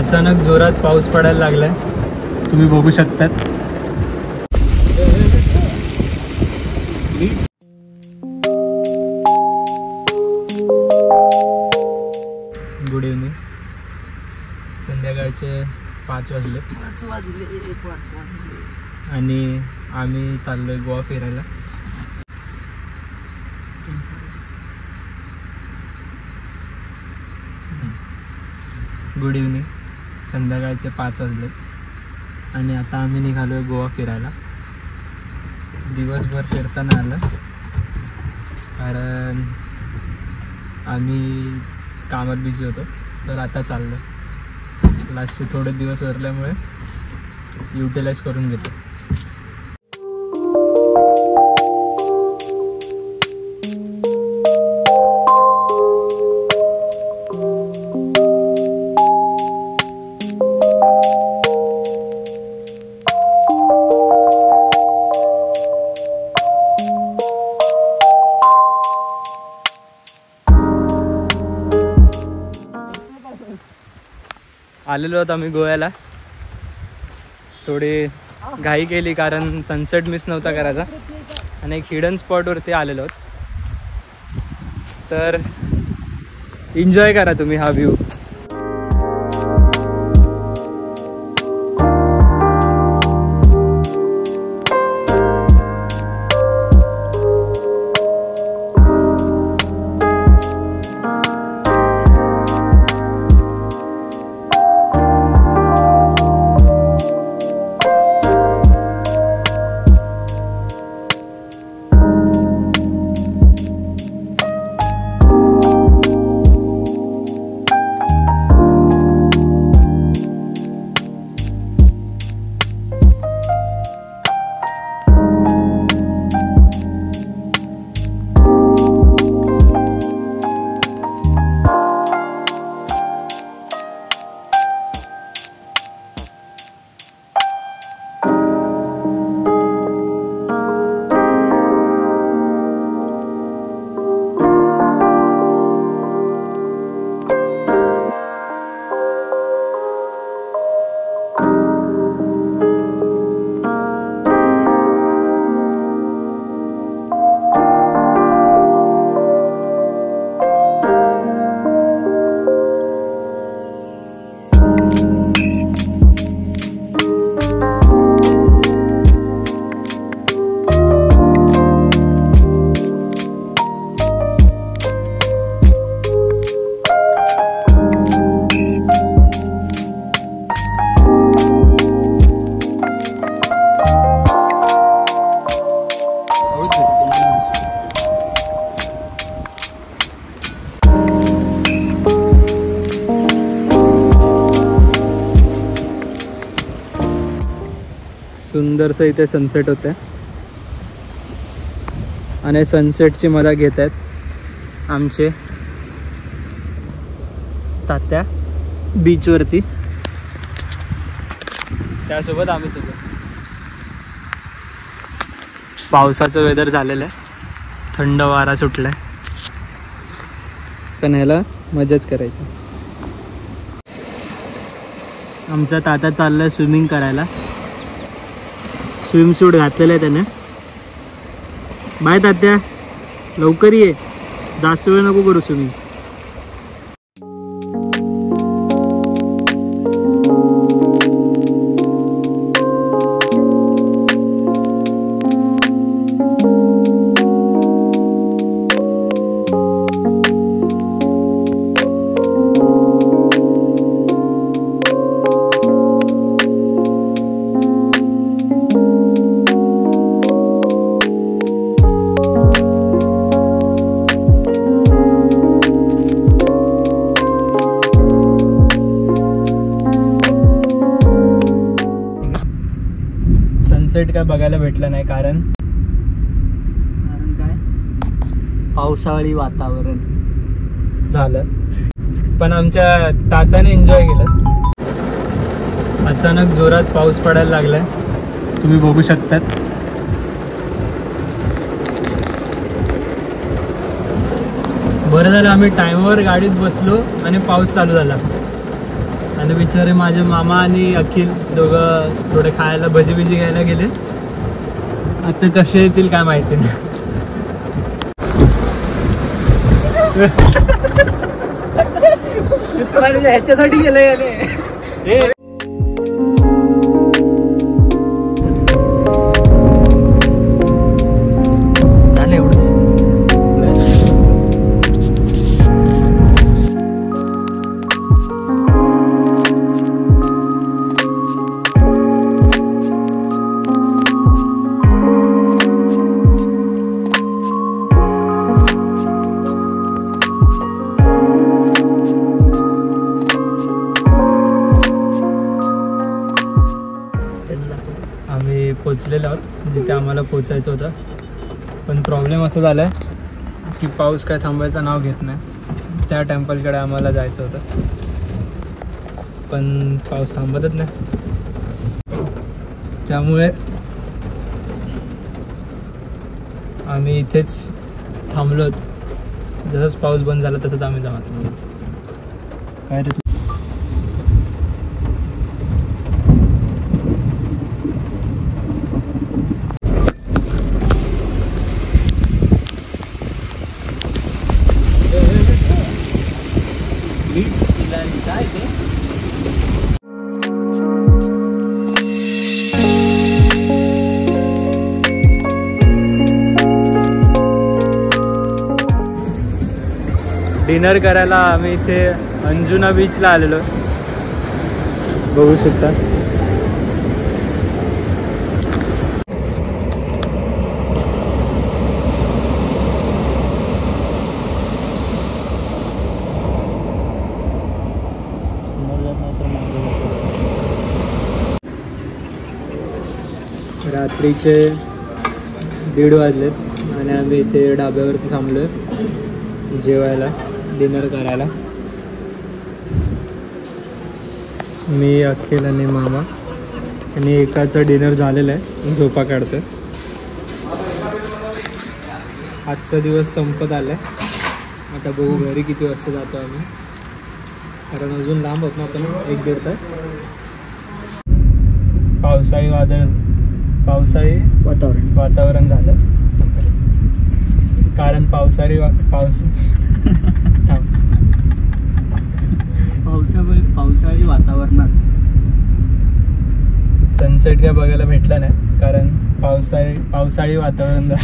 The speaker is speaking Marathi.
अचानक जोरात पाऊस पडायला लागलाय, तुम्ही बघू शकतात. Good evening. संध्याकाळचे 5 वाजले आणि आम्ही चाललोय गोवा फिरायला. Good evening. संध्याकाळचे 5 वाजले आणि आता आम्ही निघालोय गोवा फिरायला. दिवसभर फिरताना आलं कारण आम्ही कामात बिझी होतो, तर आता चाललो. लास्टचे थोडे दिवस उरल्यामुळे युटिलाइज करून घेतो. आलेलो आहोत आम्ही गोव्याला. थोडी घाई केली कारण सनसेट मिस नव्हता करायचा आणि एक हिडन स्पॉटवरती आलेलो आहोत. तर एन्जॉय करा तुम्ही हा व्ह्यू. सुंदरसं इथे सनसेट होते आणि सनसेटची मजा घेत आहेत आमचे तात्या बीचवरती. त्यासोबत आम्ही तुझं. पावसाचं वेदर झालेलं आहे, थंड वारा सुटलाय, पण ह्याला मजाच करायची. आमचा तात्या चाललाय स्विमिंग करायला. स्विमसूट घातलेलं आहे त्याने. बाय तात्या, लवकर ये, जास्त वेळ नको करू स्विमिंग. सनसेट काय बघायला भेटलं नाही कारण काय पावसाळी वातावरण झालं, पण आमच्या तात्याने एन्जॉय केलं. अचानक जोरात पाऊस पडायला लागलाय, तुम्ही बघू शकतात. बरं झालं आम्ही टाइमवर गाडीत बसलो आणि पाऊस चालू झाला. आणि बिचारे माझे मामा आणि अखिल दोघं थोडे खायला भजी बिजी घ्यायला गेले. आता कसे येतील काय माहिती नाही. ह्याच्यासाठी गेले झालं एवढंच. आम्ही पोचलेलो आहोत जिथे आम्हाला पोचायचं होतं. पण प्रॉब्लेम असं झाला आहे की पाऊस काय थांबायचं नाव घेत नाही. त्या टेम्पलकडे आम्हाला जायचं होतं पण पाऊस थांबतच नाही. त्यामुळे आम्ही इथेच थांबलो. जसंच पाऊस बंद झाला तसंच आम्ही जाणार. काय रे काय ते डिनर करायला आम्ही इथे अंजुना बीचला आलेलो. बघू शकता. रात्रीचे 1:30 वाजलेत आणि आम्ही इथे ढाब्यावरती थांबलोय जेवायला, डिनर करायला. मी अखिल आणि मामा आणि एकाचं डिनर झालेलं आहे, झोपा काढतोय. आजचा दिवस संपत आलाय. आता बघू घरी किती वाजता जातो आम्ही, कारण अजून लांब होत ना आपण 1-1.5 तास. पावसाळी वातावरण झालं कारण पावसाळी वातावरणात सनसेट काय बघायला भेटला नाही कारण पावसाळी वातावरण झालं.